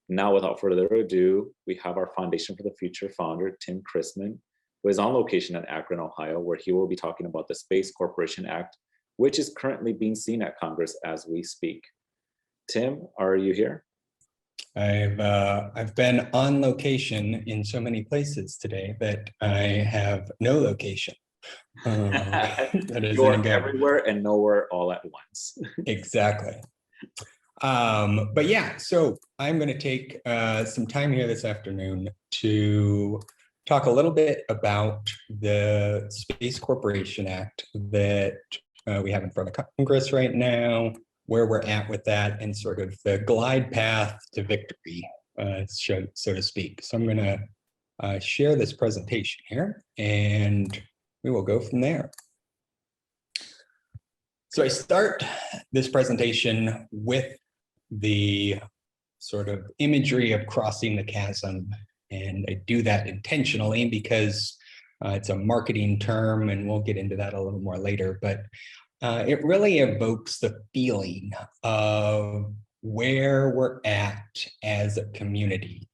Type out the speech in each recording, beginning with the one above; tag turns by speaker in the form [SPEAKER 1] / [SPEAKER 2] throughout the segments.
[SPEAKER 1] Now, without further ado, we have our Foundation for the Future founder, Tim Chrisman, who is on location at Akron, Ohio, where he will be talking about the Space Corporation Act, which is currently being seen at Congress as we speak. Tim, are you here?
[SPEAKER 2] I've been on location in so many places today that I have no location.
[SPEAKER 1] You're everywhere and nowhere all at once.
[SPEAKER 2] Exactly. But yeah, so I'm going to take some time here this afternoon to talk a little bit about the Space Corporation Act that we have in front of Congress right now, where we're at with that, and sort of the glide path to victory, so to speak. So I'm going to share this presentation here, and we will go from there. So I start this presentation with the sort of imagery of crossing the chasm, and I do that intentionally because it's a marketing term, and we'll get into that a little more later, but it really evokes the feeling of where we're at as a community.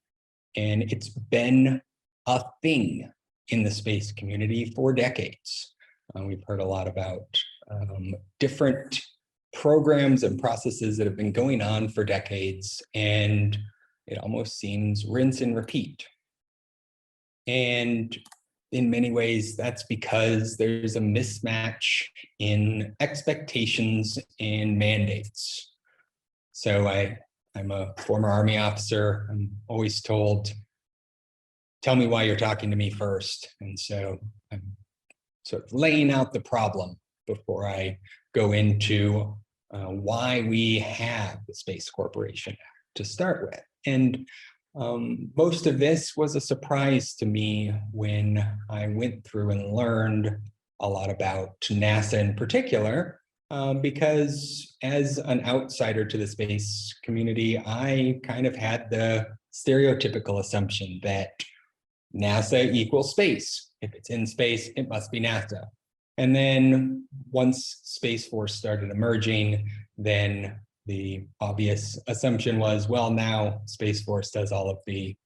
[SPEAKER 2] And it's been a thing in the space community for decades. We've heard a lot about different programs and processes that have been going on for decades, and it almost seems rinse and repeat. And in many ways, that's because there's a mismatch in expectations and mandates. So I'm a former Army officer. I'm always told, tell me why you're talking to me first. And so I'm sort of laying out the problem before I go into why we have the Space Corporation Act to start with. And most of this was a surprise to me when I went through and learned a lot about NASA in particular, because as an outsider to the space community, I kind of had the stereotypical assumption that NASA equals space. If it's in space, it must be NASA. And then once Space Force started emerging, then the obvious assumption was, well, now Space Force does all of the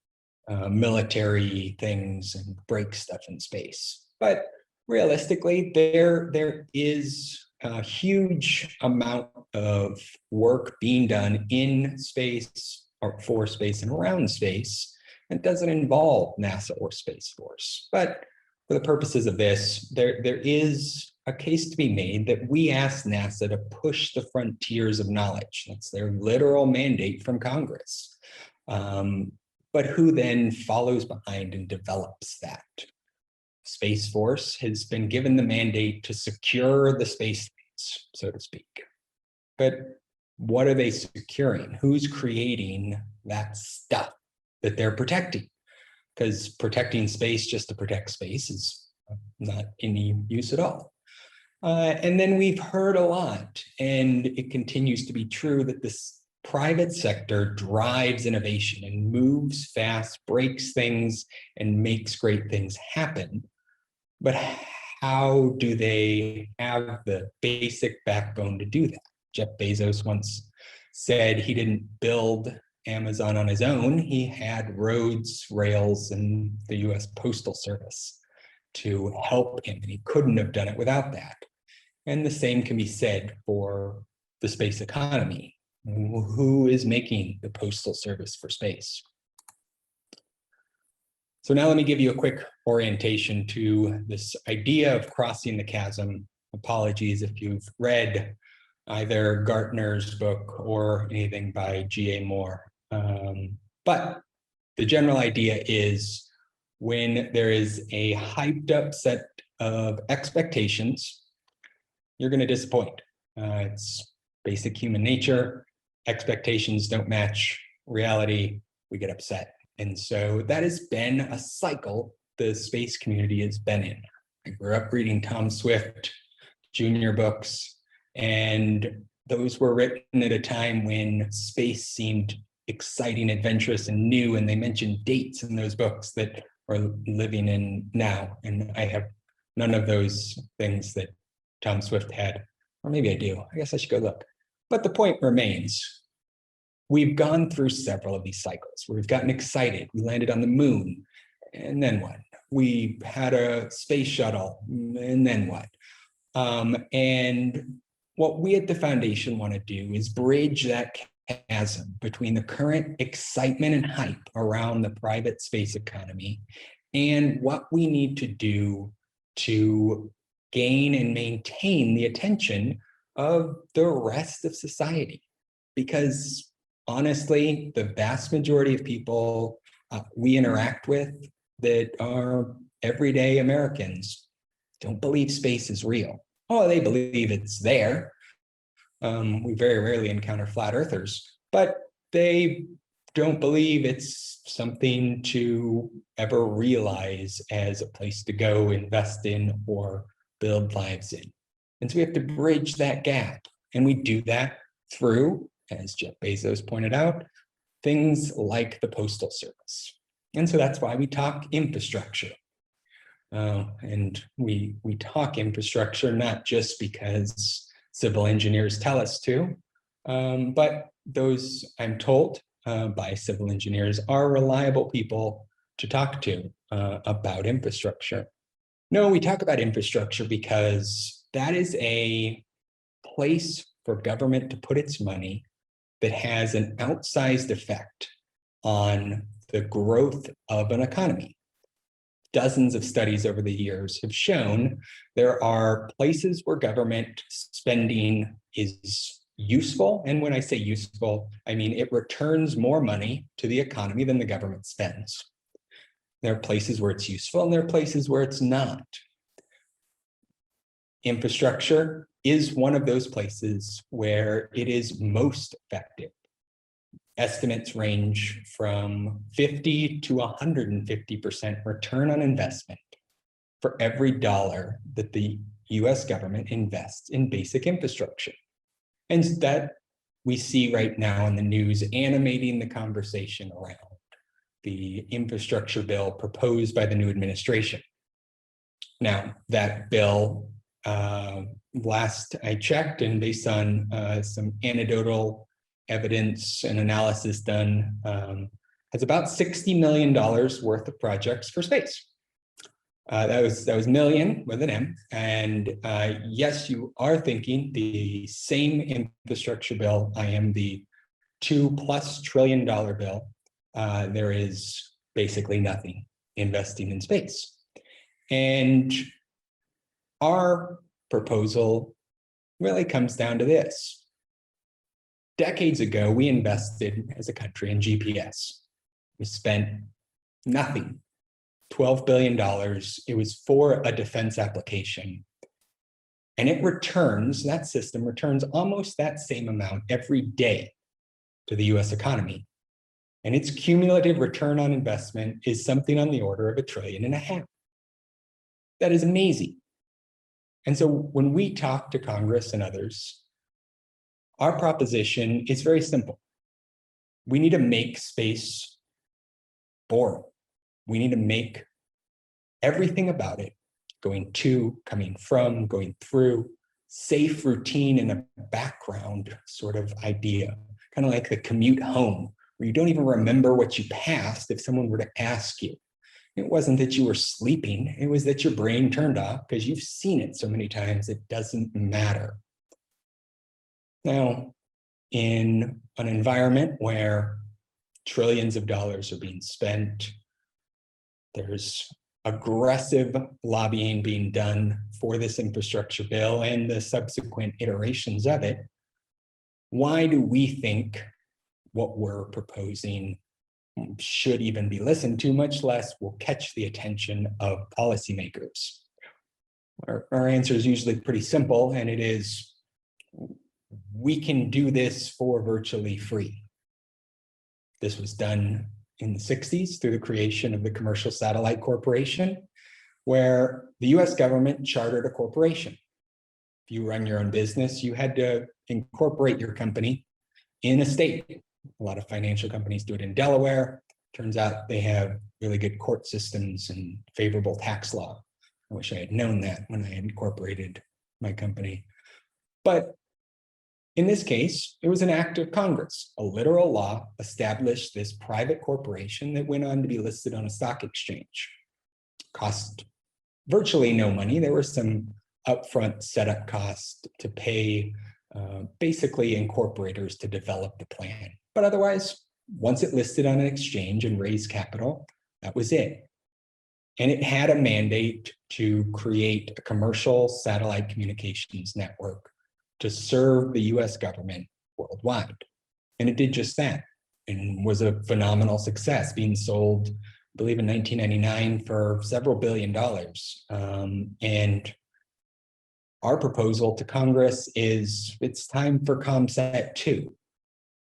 [SPEAKER 2] military things and breaks stuff in space. But realistically, there is a huge amount of work being done in space or for space and around space. It doesn't involve NASA or Space Force. But for the purposes of this, there is a case to be made that we ask NASA to push the frontiers of knowledge. That's their literal mandate from Congress. But who then follows behind and develops that? Space Force has been given the mandate to secure the space lanes, so to speak. But what are they securing? Who's creating that stuff that they're protecting? Because protecting space just to protect space is not any use at all. And then we've heard a lot, and it continues to be true, that this private sector drives innovation and moves fast, breaks things, and makes great things happen. But how do they have the basic backbone to do that? Jeff Bezos once said he didn't build Amazon on his own. He had roads, rails, and the US Postal Service to help him, and he couldn't have done it without that. And the same can be said for the space economy. Who is making the Postal Service for space? So now let me give you a quick orientation to this idea of crossing the chasm. Apologies if you've read either Gartner's book or anything by G.A. Moore. But the general idea is when there is a hyped up set of expectations, you're going to disappoint. It's basic human nature. Expectations don't match reality. We get upset. And so that has been a cycle the space community has been in. I grew up reading Tom Swift Jr. books, and those were written at a time when space seemed exciting, adventurous, and new, and they mentioned dates in those books that we're living in now. And I have none of those things that Tom Swift had, or maybe I do. I guess I should go look. But the point remains, we've gone through several of these cycles where we've gotten excited. We landed on the moon, and then what? We had a space shuttle, and then what? And what we at the foundation want to do is bridge that chasm between the current excitement and hype around the private space economy and what we need to do to gain and maintain the attention of the rest of society. Because honestly, the vast majority of people we interact with that are everyday Americans don't believe space is real. Oh, they believe it's there. We very rarely encounter flat earthers, but they don't believe it's something to ever realize as a place to go invest in or build lives in. And so we have to bridge that gap. And we do that through, as Jeff Bezos pointed out, things like the Postal Service. And so that's why we talk infrastructure. And we talk infrastructure not just because civil engineers tell us to, but those, I'm told by civil engineers, are reliable people to talk to about infrastructure. No, we talk about infrastructure because that is a place for government to put its money that has an outsized effect on the growth of an economy. Dozens of studies over the years have shown there are places where government spending is useful. And when I say useful, I mean it returns more money to the economy than the government spends. There are places where it's useful and there are places where it's not. Infrastructure is one of those places where it is most effective. Estimates range from 50 to 150% return on investment for every dollar that the US government invests in basic infrastructure. And that we see right now in the news animating the conversation around the infrastructure bill proposed by the new administration. Now, that bill, last I checked, and based on some anecdotal evidence and analysis done, has about $60 million worth of projects for space. That was million with an M. And yes, you are thinking the same infrastructure bill. I am the $2+ trillion bill. There is basically nothing investing in space. And our proposal really comes down to this. Decades ago, we invested as a country in GPS. We spent nothing, $12 billion. It was for a defense application. And it returns, that system returns almost that same amount every day to the US economy. And its cumulative return on investment is something on the order of $1.5 trillion. That is amazing. And so when we talk to Congress and others, our proposition is very simple. We need to make space boring. We need to make everything about it, going to, coming from, going through, safe, routine, and a background sort of idea, kind of like the commute home, where you don't even remember what you passed if someone were to ask you. It wasn't that you were sleeping, it was that your brain turned off because you've seen it so many times, it doesn't matter. Now, in an environment where trillions of dollars are being spent, there's aggressive lobbying being done for this infrastructure bill and the subsequent iterations of it, why do we think what we're proposing should even be listened to, much less will catch the attention of policymakers? Our answer is usually pretty simple, and it is, we can do this for virtually free. This was done in the 60s through the creation of the Commercial Satellite Corporation, where the US government chartered a corporation. If you run your own business, you had to incorporate your company in a state. A lot of financial companies do it in Delaware. Turns out they have really good court systems and favorable tax law. I wish I had known that when I incorporated my company. But In this case, it was an act of Congress. A literal law established this private corporation that went on to be listed on a stock exchange. Cost virtually no money. There were some upfront setup costs to pay basically incorporators to develop the plan. But otherwise, once it listed on an exchange and raised capital, that was it. And it had a mandate to create a commercial satellite communications network to serve the US government worldwide. And it did just that and was a phenomenal success, being sold, I believe, in 1999 for several $billion. And our proposal to Congress is it's time for ComSat 2.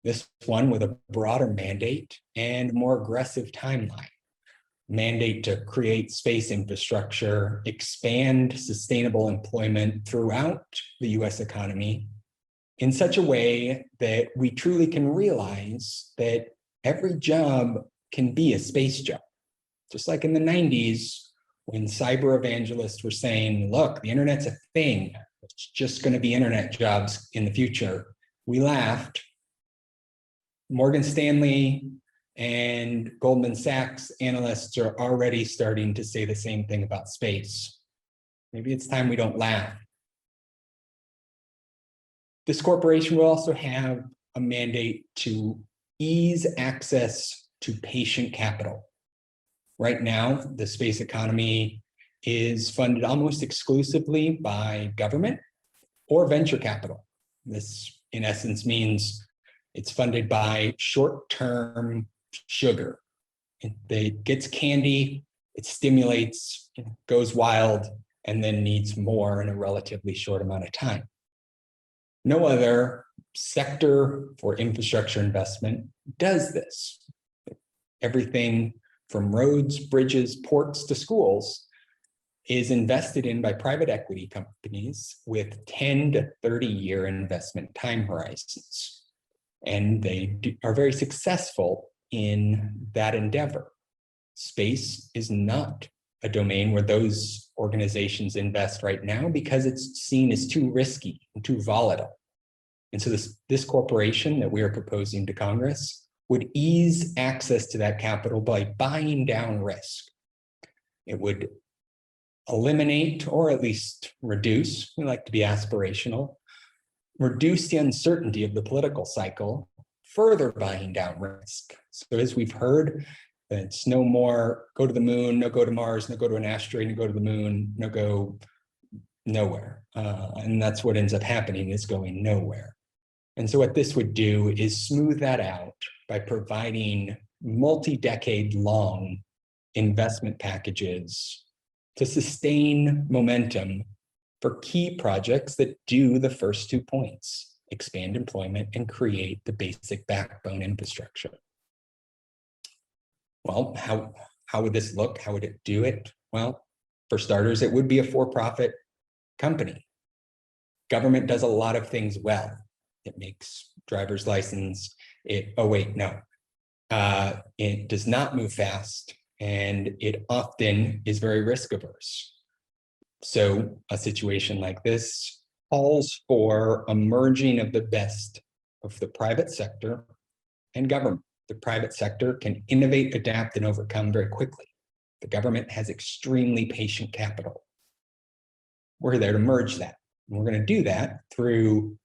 [SPEAKER 2] This one with a broader mandate and more aggressive timeline. Mandate to create space infrastructure, expand sustainable employment throughout the US economy in such a way that we truly can realize that every job can be a space job. Just like in the 90s, when cyber evangelists were saying, look, the internet's a thing, it's just going to be internet jobs in the future. We laughed. Morgan Stanley and Goldman Sachs analysts are already starting to say the same thing about space. Maybe it's time we don't laugh. This corporation will also have a mandate to ease access to patient capital. Right now, the space economy is funded almost exclusively by government or venture capital. This, in essence, means it's funded by short-term sugar. It gets candy, it stimulates, goes wild, and then needs more in a relatively short amount of time. No other sector for infrastructure investment does this. Everything from roads, bridges, ports to schools is invested in by private equity companies with 10 to 30-year investment time horizons. And they are very successful in that endeavor. Space is not a domain where those organizations invest right now because it's seen as too risky and too volatile. And so this corporation that we are proposing to Congress would ease access to that capital by buying down risk. It would eliminate, or at least reduce, we like to be aspirational, reduce the uncertainty of the political cycle, further buying down risk. So as we've heard, it's no more go to the moon, no go to Mars, no go to an asteroid, no go to the moon, no go nowhere. And that's what ends up happening, is going nowhere. And so what this would do is smooth that out by providing multi-decade long investment packages to sustain momentum for key projects that do the first 2 points, expand employment and create the basic backbone infrastructure. Well, how would this look? How would it do it? Well, for starters, it would be a for-profit company. Government does a lot of things well. It makes driver's license. It does not move fast, and it often is very risk averse. So a situation like this calls for a merging of the best of the private sector and government. The private sector can innovate, adapt, and overcome very quickly. The government has extremely patient capital. We're there to merge that. And we're going to do that through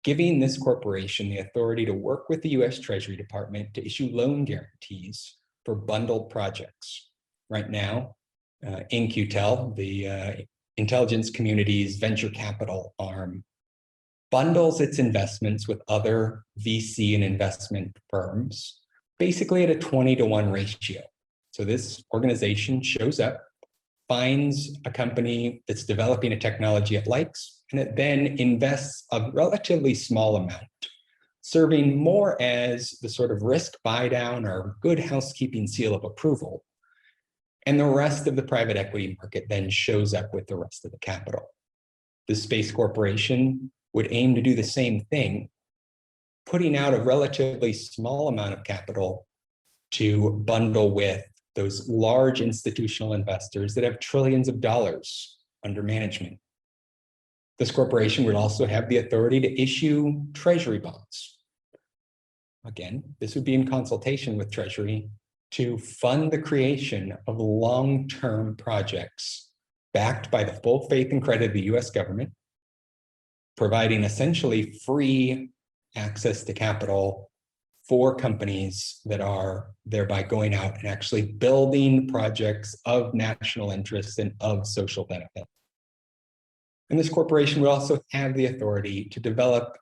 [SPEAKER 2] giving this corporation the authority to work with the US Treasury Department to issue loan guarantees for bundled projects. Right now, InQtel, the intelligence community's venture capital arm, bundles its investments with other VC and investment firms, basically at a 20-to-1 ratio. So this organization shows up, finds a company that's developing a technology it likes, and it then invests a relatively small amount, serving more as the sort of risk buy down or good housekeeping seal of approval. And the rest of the private equity market then shows up with the rest of the capital. The space corporation would aim to do the same thing, putting out a relatively small amount of capital to bundle with those large institutional investors that have trillions of dollars under management. This corporation would also have the authority to issue treasury bonds. Again, this would be in consultation with Treasury to fund the creation of long-term projects backed by the full faith and credit of the US government, providing essentially free access to capital for companies that are thereby going out and actually building projects of national interest and of social benefit. And this corporation would also have the authority to develop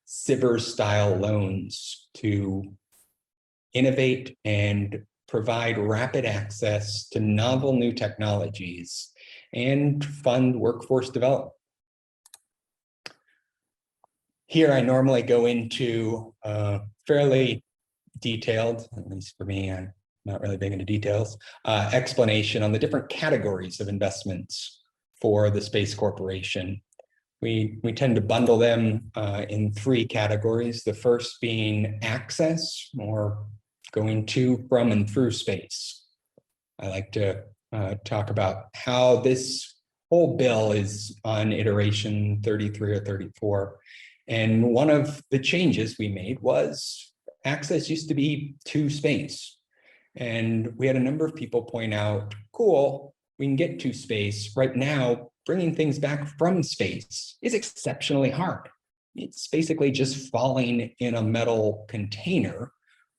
[SPEAKER 2] SBIR-style loans to innovate and provide rapid access to novel new technologies and fund workforce development. Here, I normally go into fairly detailed, at least for me, I'm not really big into details, explanation on the different categories of investments for the Space Corporation. We tend to bundle them in three categories. The first being access, or going to, from, and through space. I like to talk about how this whole bill is on iteration 33 or 34. And one of the changes we made was access used to be to space. And we had a number of people point out, cool, we can get to space. Right now, bringing things back from space is exceptionally hard. It's basically just falling in a metal container,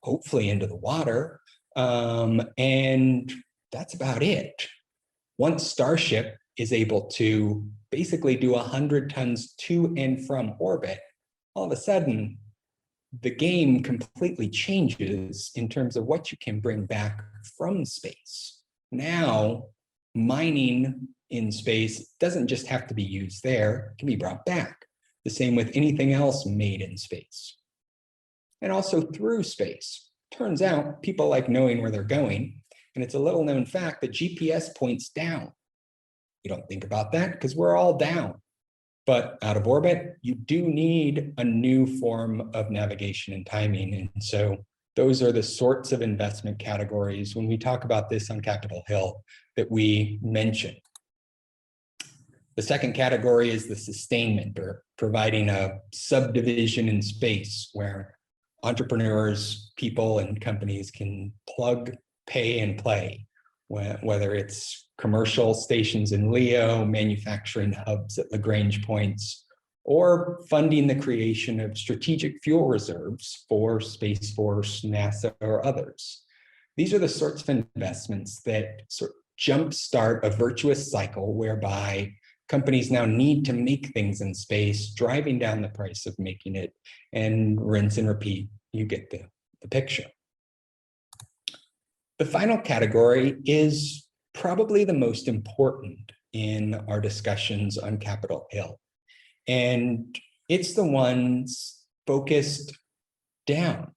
[SPEAKER 2] hopefully into the water. And that's about it. Once Starship is able to basically do 100 tons to and from orbit, all of a sudden, the game completely changes in terms of what you can bring back from space. Now, mining in space doesn't just have to be used there, it can be brought back. The same with anything else made in space. And also through space. Turns out people like knowing where they're going, and it's a little known fact that GPS points down. You don't think about that because we're all down. But out of orbit, you do need a new form of navigation and timing. And so those are the sorts of investment categories when we talk about this on Capitol Hill that we mention. The second category is the sustainment, or providing a subdivision in space where entrepreneurs, people, and companies can plug, pay, and play, whether it's commercial stations in LEO, manufacturing hubs at Lagrange points, or funding the creation of strategic fuel reserves for Space Force, NASA, or others. These are the sorts of investments that sort of jumpstart a virtuous cycle whereby companies now need to make things in space, driving down the price of making it, and rinse and repeat. You get the picture. The final category is probably the most important in our discussions on Capitol Hill. And it's the ones focused down.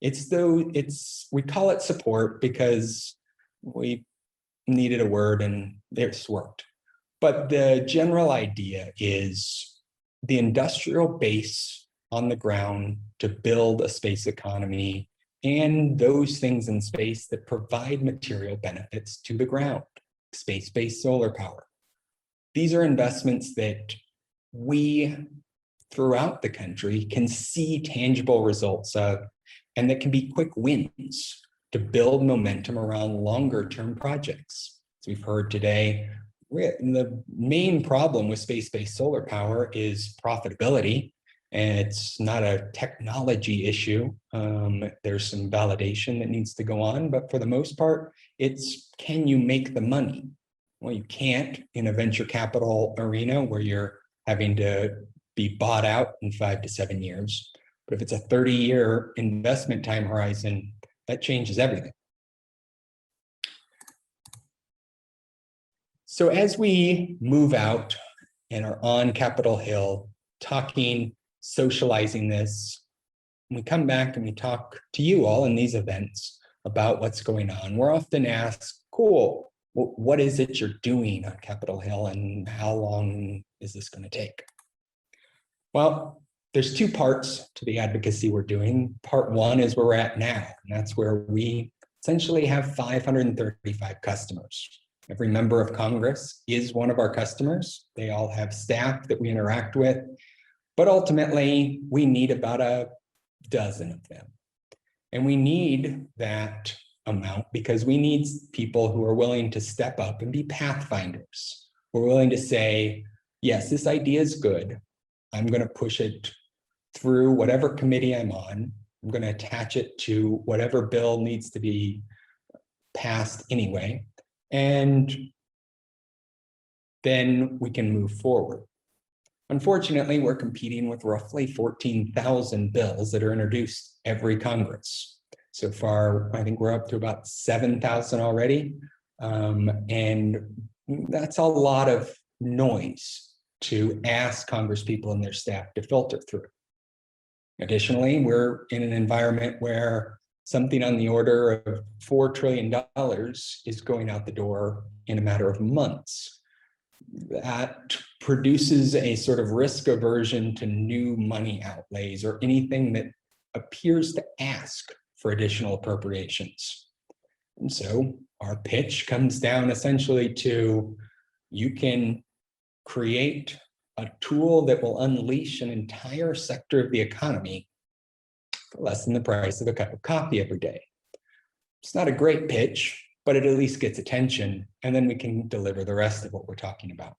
[SPEAKER 2] We call it support because we needed a word and it's worked. But the general idea is the industrial base on the ground to build a space economy and those things in space that provide material benefits to the ground, space-based solar power. These are investments that we, throughout the country, can see tangible results of, and that can be quick wins to build momentum around longer-term projects. As we've heard today, the main problem with space-based solar power is profitability. And it's not a technology issue. There's some validation that needs to go on, but for the most part, it's can you make the money? Well, you can't in a venture capital arena where you're having to be bought out in 5 to 7 years. But if it's a 30-year investment time horizon, that changes everything. So as we move out and are on Capitol Hill, talking, socializing this, we come back and we talk to you all in these events about what's going on. We're often asked, cool, what is it you're doing on Capitol Hill and how long is this going to take? Well, there's two parts to the advocacy we're doing. Part one is where we're at now, and that's where we essentially have 535 customers. Every member of Congress is one of our customers. They all have staff that we interact with, but ultimately we need about a dozen of them. And we need that amount because we need people who are willing to step up and be pathfinders. We're willing to say, yes, this idea is good. I'm going to push it through whatever committee I'm on. I'm going to attach it to whatever bill needs to be passed anyway. And then we can move forward. Unfortunately, we're competing with roughly 14,000 bills that are introduced every Congress. So far, I think we're up to about 7,000 already. And that's a lot of noise to ask Congresspeople and their staff to filter through. Additionally, we're in an environment where something on the order of $4 trillion is going out the door in a matter of months. That produces a sort of risk aversion to new money outlays or anything that appears to ask for additional appropriations. And so our pitch comes down essentially to, you can create a tool that will unleash an entire sector of the economy for less than the price of a cup of coffee every day. It's not a great pitch, but it at least gets attention, and then we can deliver the rest of what we're talking about.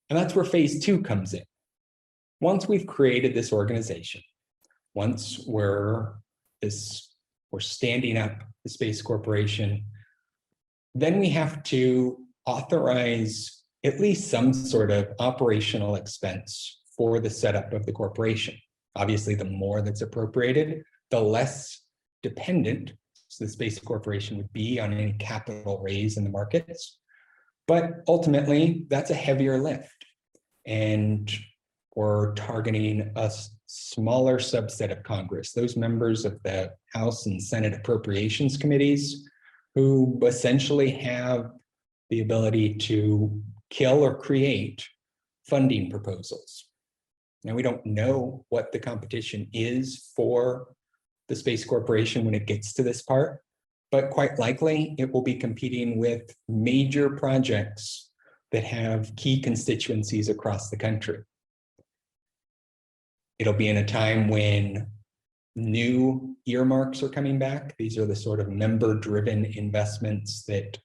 [SPEAKER 2] And that's where phase 2 comes in. Once we've created this organization, once we're standing up the Space Corporation, then we have to authorize at least some sort of operational expense for the setup of the corporation. Obviously, the more that's appropriated, the less dependent the Space Corporation would be on any capital raise in the markets. But ultimately, that's a heavier lift. And we're targeting a smaller subset of Congress, those members of the House and Senate Appropriations Committees who essentially have the ability to kill or create funding proposals. Now, we don't know what the competition is for the Space Corporation when it gets to this part, but quite likely it will be competing with major projects that have key constituencies across the country. It'll be in a time when new earmarks are coming back. These are the sort of member-driven investments that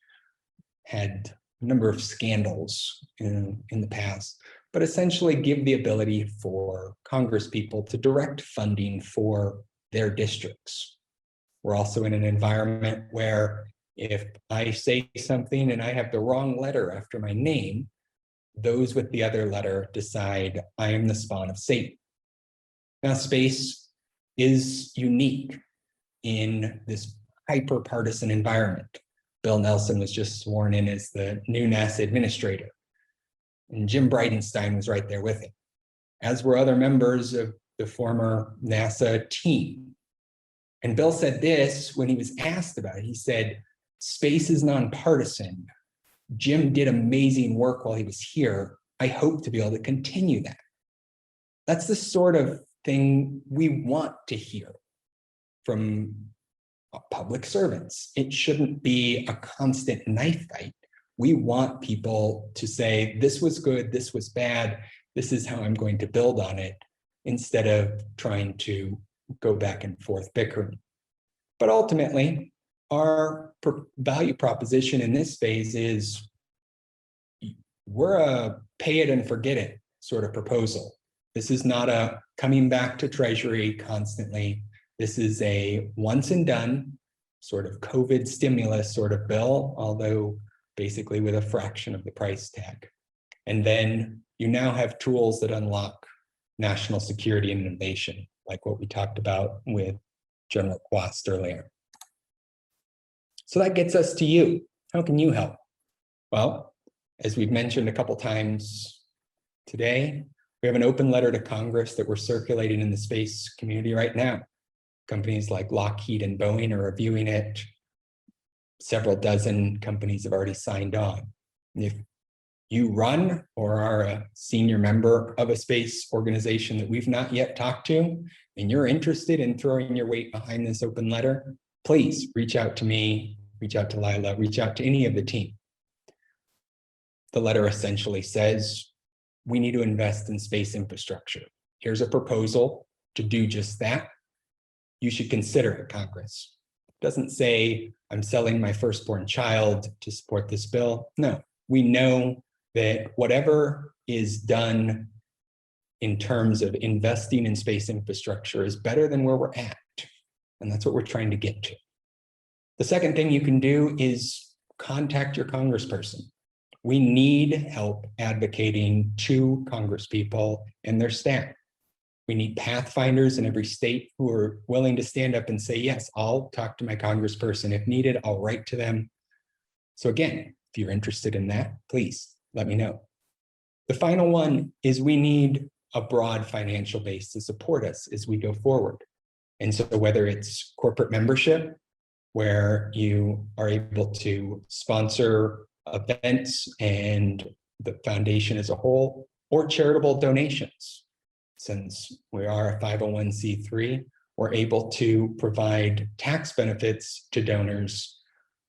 [SPEAKER 2] had a number of scandals in the past, but essentially give the ability for Congresspeople to direct funding for their districts. We're also in an environment where if I say something and I have the wrong letter after my name, those with the other letter decide I am the spawn of Satan. Now, space is unique in this hyper-partisan environment. Bill Nelson was just sworn in as the new NASA administrator, and Jim Bridenstine was right there with him, as were other members of the former NASA team. And Bill said this when he was asked about it. He said, "Space is nonpartisan. Jim did amazing work while he was here. I hope to be able to continue that." That's the sort of thing we want to hear from public servants. It shouldn't be a constant knife fight. We want people to say, this was good, this was bad, this is how I'm going to build on it, instead of trying to go back and forth bickering. But ultimately, our value proposition in this phase is we're a pay it and forget it sort of proposal. This is not a coming back to Treasury constantly. This is a once and done sort of COVID stimulus sort of bill, although basically with a fraction of the price tag. And then you now have tools that unlock national security and innovation, like what we talked about with General Quast earlier. So that gets us to you. How can you help? Well, as we've mentioned a couple times today, we have an open letter to Congress that we're circulating in the space community right now. Companies like Lockheed and Boeing are reviewing it. Several dozen companies have already signed on. If you run or are a senior member of a space organization that we've not yet talked to, and you're interested in throwing your weight behind this open letter, please reach out to me reach out to Lila, reach out to any of the team. The letter essentially says, we need to invest in space infrastructure. Here's a proposal to do just that. You should consider it, Congress. It doesn't say, I'm selling my firstborn child to support this bill. No, we know that whatever is done in terms of investing in space infrastructure is better than where we're at. And that's what we're trying to get to. The second thing you can do is contact your congressperson. We need help advocating to congresspeople and their staff. We need pathfinders in every state who are willing to stand up and say, yes, I'll talk to my congressperson. If needed, I'll write to them. So again, if you're interested in that, please let me know. The final one is we need a broad financial base to support us as we go forward. And so whether it's corporate membership, where you are able to sponsor events and the foundation as a whole, or charitable donations. Since we are a 501c3, we're able to provide tax benefits to donors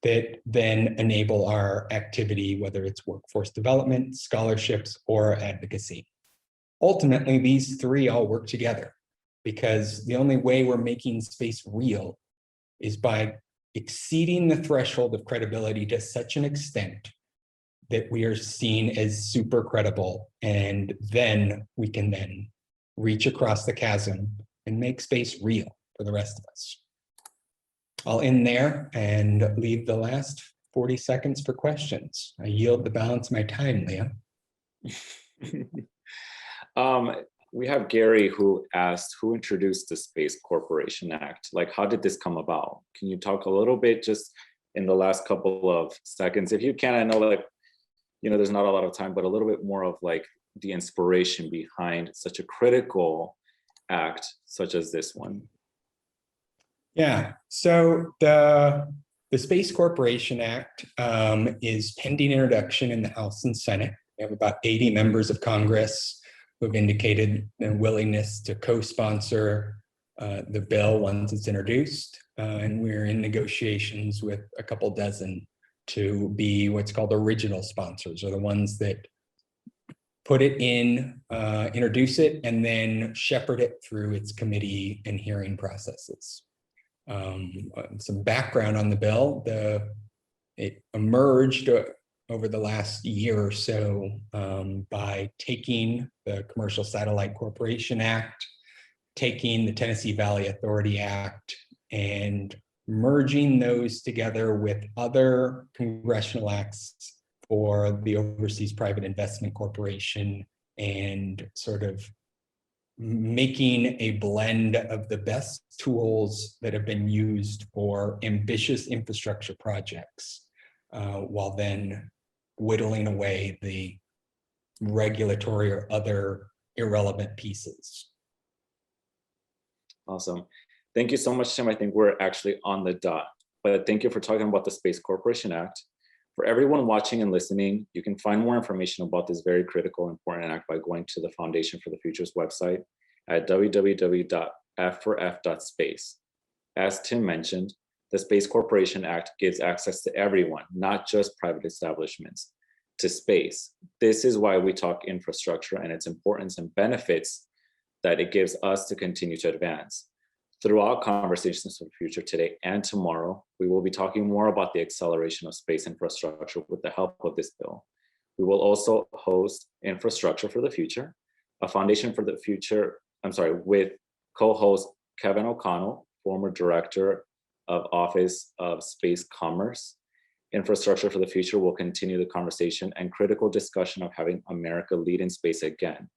[SPEAKER 2] that then enable our activity, whether it's workforce development, scholarships, or advocacy. Ultimately, these three all work together because the only way we're making space real is by exceeding the threshold of credibility to such an extent that we are seen as super credible, and then we can then reach across the chasm and make space real for the rest of us. I'll end there and leave the last 40 seconds for questions. I yield the balance of my time, Leah.
[SPEAKER 1] We have Gary who asked, who introduced the Space Corporation Act? Like, how did this come about? Can you talk a little bit just in the last couple of seconds? If you can, I know like, there's not a lot of time, but a little bit more of like the inspiration behind such a critical act such as this one.
[SPEAKER 2] Yeah, so the Space Corporation Act is pending introduction in the House and Senate. We have about 80 members of Congress who have indicated their willingness to co-sponsor the bill once it's introduced. And we're in negotiations with a couple dozen to be what's called original sponsors, or the ones that put it in, introduce it, and then shepherd it through its committee and hearing processes. Some background on the bill, it emerged over the last year or so by taking the Commercial Satellite Corporation Act, taking the Tennessee Valley Authority Act, and merging those together with other congressional acts for the Overseas Private Investment Corporation, and sort of making a blend of the best tools that have been used for ambitious infrastructure projects, while then whittling away the regulatory or other irrelevant pieces.
[SPEAKER 1] Awesome. Thank you so much, Tim. I think we're actually on the dot, but thank you for talking about the Space Corporation Act. For everyone watching and listening, you can find more information about this very critical, important act by going to the Foundation for the Future's website at www.f4f.space. As Tim mentioned, the Space Corporation Act gives access to everyone, not just private establishments, to space. This is why we talk infrastructure and its importance and benefits that it gives us to continue to advance. Throughout Conversations for the Future today and tomorrow, we will be talking more about the acceleration of space infrastructure with the help of this bill. We will also host Infrastructure for the Future, a Foundation for the Future, with co-host Kevin O'Connell, former Director of Office of Space Commerce. Infrastructure for the Future will continue the conversation and critical discussion of having America lead in space again.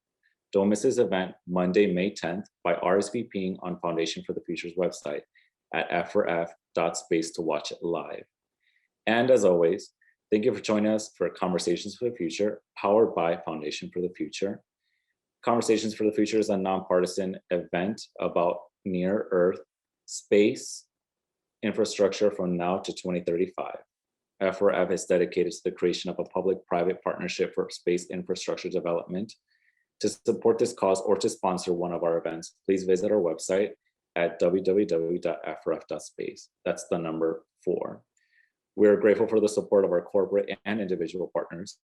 [SPEAKER 1] Don't miss this event Monday, May 10th by RSVPing on Foundation for the Future's website at f4f.space to watch it live. And as always, thank you for joining us for Conversations for the Future, powered by Foundation for the Future. Conversations for the Future is a nonpartisan event about near Earth space infrastructure from now to 2035. F4F is dedicated to the creation of a public-private partnership for space infrastructure development. To support this cause or to sponsor one of our events, please visit our website at www.f4f.space. That's the number 4. We're grateful for the support of our corporate and individual partners.